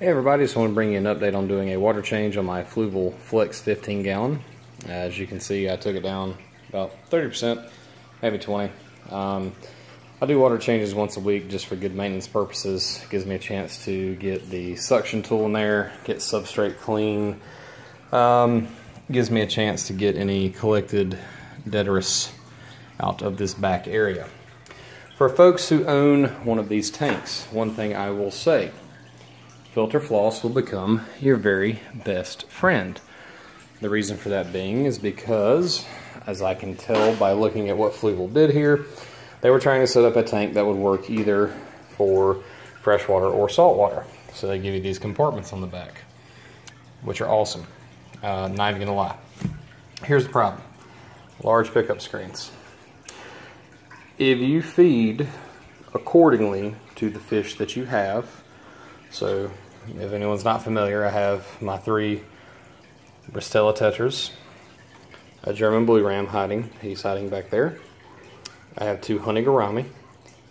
Hey everybody, just want to bring you an update on doing a water change on my Fluval Flex 15 gallon. As you can see, I took it down about 30%, maybe 20. I do water changes once a week just for good maintenance purposes. It gives me a chance to get the suction tool in there, get substrate clean. Gives me a chance to get any collected detritus out of this back area. For folks who own one of these tanks, one thing I will say, filter floss will become your very best friend. The reason for that being is because, as I can tell by looking at what Fluval did here, they were trying to set up a tank that would work either for freshwater or saltwater. So they give you these compartments on the back, which are awesome. Not even gonna lie. Here's the problem. Large pickup screens. If you feed accordingly to the fish that you have, so if anyone's not familiar, I have my 3 Bristella tetras, a German blue ram hiding, he's hiding back there. I have 2 honey gourami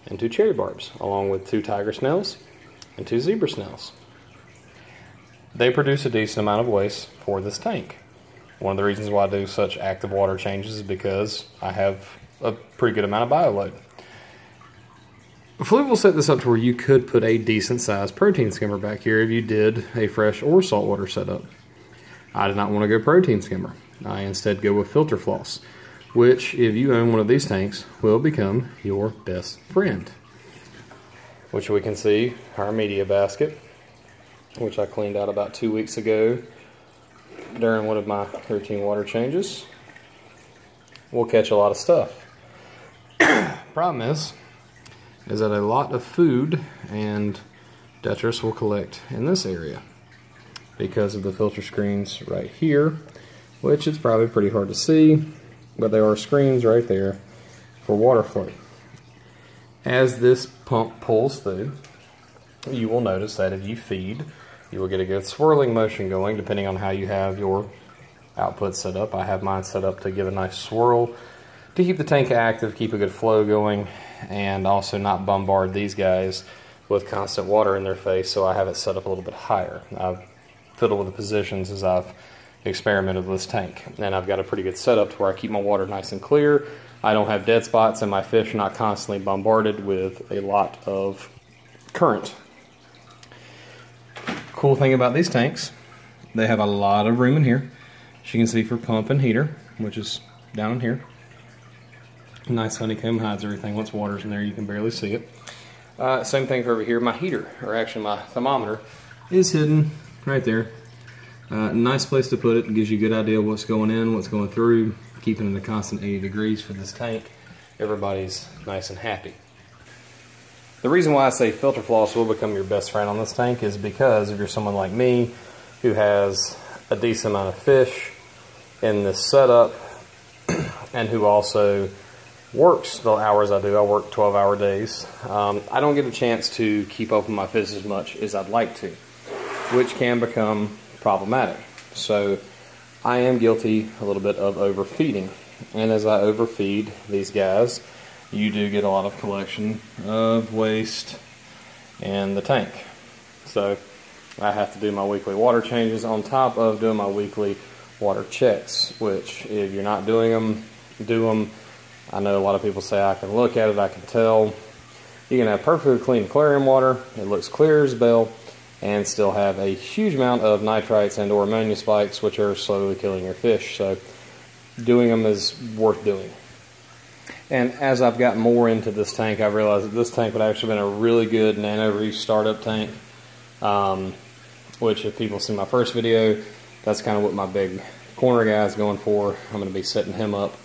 and 2 cherry barbs, along with 2 tiger snails and 2 zebra snails. They produce a decent amount of waste for this tank. One of the reasons why I do such active water changes is because I have a pretty good amount of bioload. Fluval set this up to where you could put a decent sized protein skimmer back here if you did a fresh or saltwater setup. I did not want to go protein skimmer. I instead go with filter floss, which if you own one of these tanks will become your best friend. Which we can see our media basket, which I cleaned out about 2 weeks ago during one of my routine water changes. We'll catch a lot of stuff. Problem is that a lot of food and detritus will collect in this area because of the filter screens right here, which is probably pretty hard to see, but there are screens right there for water flow. As this pump pulls through, you will notice that if you feed, you will get a good swirling motion going depending on how you have your output set up. I have mine set up to give a nice swirl to keep the tank active, keep a good flow going, and also not bombard these guys with constant water in their face, so I have it set up a little bit higher. I've fiddled with the positions as I've experimented with this tank, and I've got a pretty good setup to where I keep my water nice and clear. I don't have dead spots, and my fish are not constantly bombarded with a lot of current. Cool thing about these tanks, they have a lot of room in here. As you can see, for pump and heater, which is down in here. Nice honeycomb, hides everything. Once water's in there, you can barely see it. Same thing for over here. My heater, or actually my thermometer, is hidden right there. Nice place to put it. It gives you a good idea of what's going in, what's going through. Keeping it at a constant 80 degrees for this tank. Everybody's nice and happy. The reason why I say filter floss will become your best friend on this tank is because if you're someone like me who has a decent amount of fish in this setup and who also works the hours I do. I work 12-hour days. I don't get a chance to keep up with my fish as much as I'd like to, which can become problematic. So I am guilty a little bit of overfeeding, and as I overfeed these guys, you do get a lot of collection of waste in the tank. So I have to do my weekly water changes on top of doing my weekly water checks, which if you're not doing them, do them. I know a lot of people say I can look at it, I can tell. You can have perfectly clean aquarium water, it looks clear as a bell, and still have a huge amount of nitrites and or ammonia spikes, which are slowly killing your fish. So doing them is worth doing. And as I've gotten more into this tank, I've realized that this tank would actually have been a really good nano reef startup tank, which if people see my first video, that's kind of what my big corner guy is going for. I'm going to be setting him up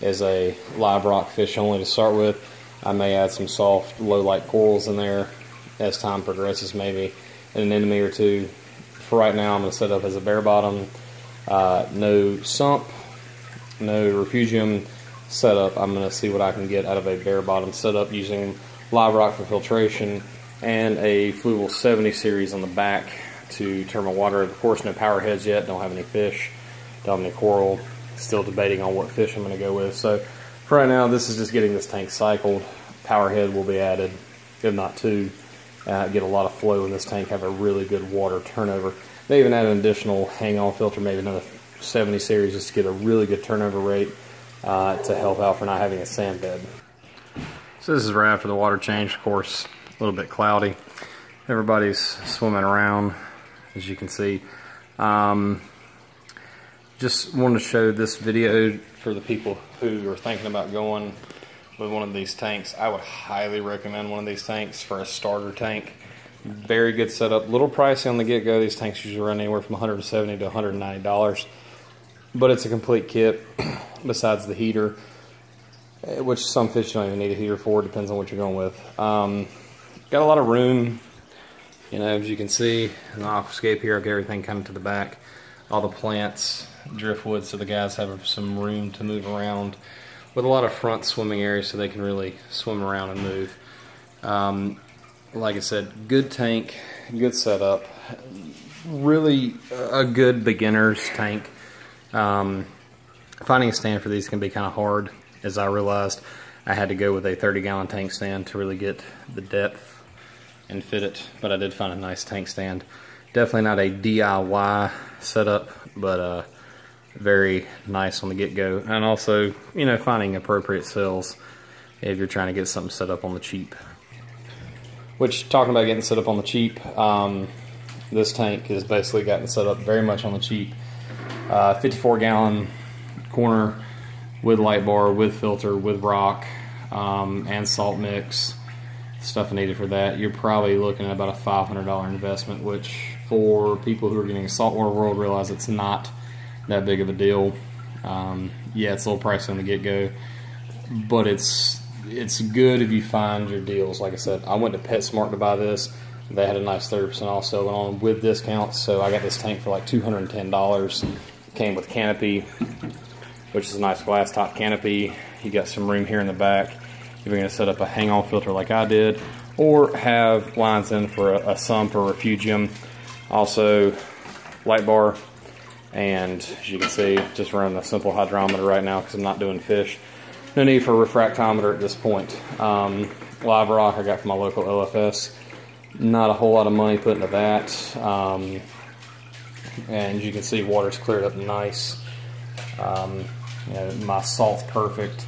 as a live rock fish only to start with. I may add some soft low light corals in there as time progresses, maybe in an enemy or two. For right now, I'm going to set up as a bare bottom, no sump, no refugium setup. I'm going to see what I can get out of a bare bottom setup using live rock for filtration and a Fluval 70 series on the back to turn my water. Of course, no power heads yet, don't have any fish, don't have any coral. Still debating on what fish I'm going to go with. So for right now, this is just getting this tank cycled. Power head will be added, if not 2, get a lot of flow in this tank, have a really good water turnover. They even add an additional hang-on filter, maybe another 70 series, just to get a really good turnover rate to help out for not having a sand bed. So this is right after the water change, of course, a little bit cloudy. Everybody's swimming around, as you can see. Just wanted to show this video for the people who are thinking about going with one of these tanks. I would highly recommend one of these tanks for a starter tank. Very good setup. Little pricey on the get-go. These tanks usually run anywhere from $170 to $190, but it's a complete kit besides the heater, which some fish don't even need a heater for. Depends on what you're going with. Got a lot of room, you know, as you can see in the aquascape here. I've got everything kind of to the back. All the plants, driftwood, so the guys have some room to move around, with a lot of front swimming areas so they can really swim around and move. Like I said, good tank, good setup, really a good beginner's tank. Finding a stand for these can be kind of hard, as I realized. I had to go with a 30-gallon tank stand to really get the depth and fit it, but I did find a nice tank stand. Definitely not a DIY setup, but very nice on the get-go. And also, you know, finding appropriate sales if you're trying to get something set up on the cheap. Which, talking about getting set up on the cheap, this tank is basically gotten set up very much on the cheap. 54-gallon corner with light bar, with filter, with rock, and salt mix. Stuff needed for that. You're probably looking at about a $500 investment, which for people who are getting a saltwater world realize it's not that big of a deal. Yeah, it's a little pricey on the get-go, but it's good if you find your deals. Like I said, I went to PetSmart to buy this. They had a nice 30% off sale going on with discounts, so I got this tank for like $210. Came with canopy, which is a nice glass top canopy. You got some room here in the back if you're going to set up a hang-on filter like I did, or have lines in for a sump or refugium. Also, light bar, and as you can see, just running a simple hydrometer right now because I'm not doing fish. No need for a refractometer at this point. Live rock I got from my local LFS. Not a whole lot of money put into that. And as you can see, water's cleared up nice. You know, my salt's perfect.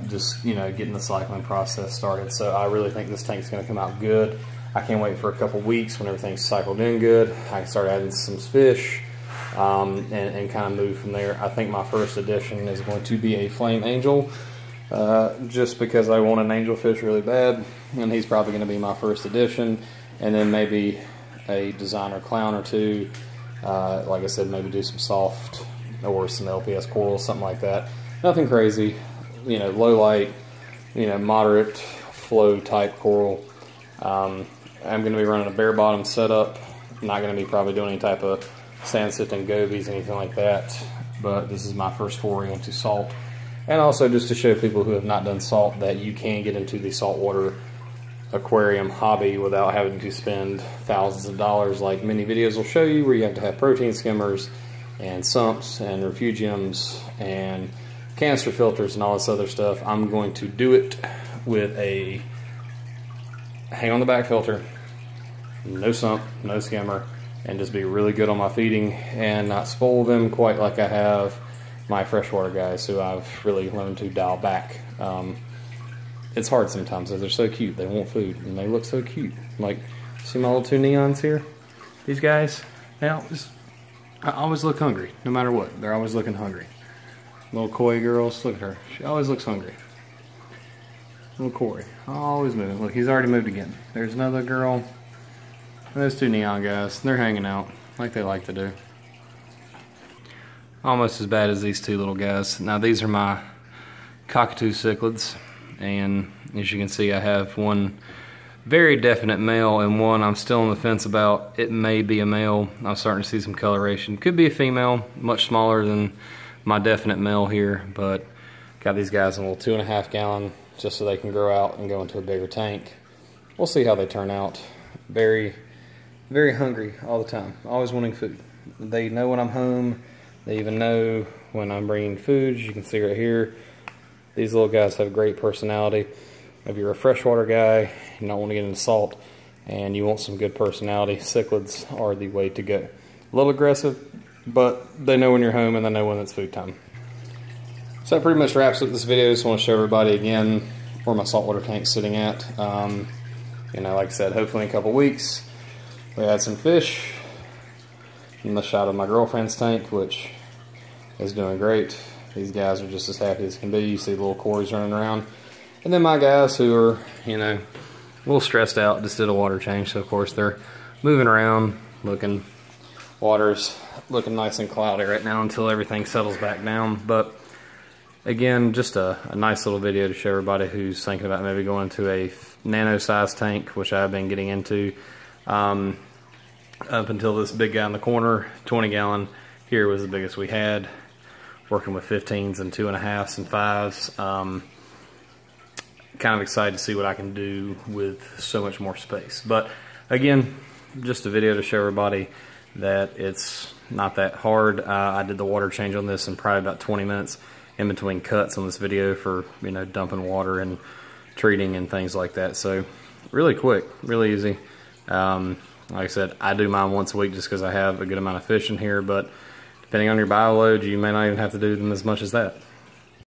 Just, you know, getting the cycling process started. So I really think this tank's going to come out good. I can't wait for a couple weeks when everything's cycled in good. I can start adding some fish and kind of move from there. I think my first edition is going to be a Flame Angel, just because I want an angelfish really bad, and he's probably going to be my first edition. And then maybe a designer clown or two. Like I said, maybe do some soft or some LPS coral, something like that. Nothing crazy, you know, low light, you know, moderate flow type coral. I'm going to be running a bare bottom setup. I'm not going to be probably doing any type of sand sifting gobies, anything like that. But this is my first foray into salt. And also just to show people who have not done salt that you can get into the saltwater aquarium hobby without having to spend thousands of dollars like many videos will show you, where you have to have protein skimmers and sumps and refugiums and canister filters and all this other stuff. I'm going to do it with a hang on the back filter, no sump, no skimmer, and just be really good on my feeding and not spoil them quite like I have my freshwater guys, who I've really learned to dial back. It's hard sometimes because they're so cute. They want food and they look so cute. Like, see my little two neons here? These guys, I always look hungry, no matter what. They're always looking hungry. Little koi girls, look at her. She always looks hungry. Little Corey, always moving. Look, he's already moved again. There's another girl. And those two neon guys, they're hanging out like they like to do. Almost as bad as these two little guys. Now these are my cockatoo cichlids, and as you can see, I have one very definite male and one I'm still on the fence about. It may be a male. I'm starting to see some coloration. Could be a female, much smaller than my definite male here, but got these guys in a little 2.5 gallon just so they can grow out and go into a bigger tank. We'll see how they turn out. Very, very hungry all the time, always wanting food. They know when I'm home. They even know when I'm bringing food. As you can see right here, these little guys have great personality. If you're a freshwater guy, you don't want to get into salt, and you want some good personality, cichlids are the way to go. A little aggressive, but they know when you're home and they know when it's food time. So that pretty much wraps up this video. Just want to show everybody again where my saltwater tank's sitting at. You know, like I said, hopefully in a couple weeks we had some fish. And the shot of my girlfriend's tank, which is doing great. These guys are just as happy as can be. You see the little cories running around. And then my guys who are, you know, a little stressed out, just did a water change. So of course they're moving around, looking, water's looking nice and cloudy right now until everything settles back down. But again, just a nice little video to show everybody who's thinking about maybe going to a nano-sized tank, which I've been getting into. Up until this big guy in the corner, 20 gallon here was the biggest we had. Working with 15s and 2.5s and 5s. Kind of excited to see what I can do with so much more space. But again, just a video to show everybody that it's not that hard. I did the water change on this in probably about 20 minutes in between cuts on this video for, you know, dumping water and treating and things like that. So really quick, really easy. Like I said, I do mine once a week just because I have a good amount of fish in here, but depending on your bio load, you may not even have to do them as much as that.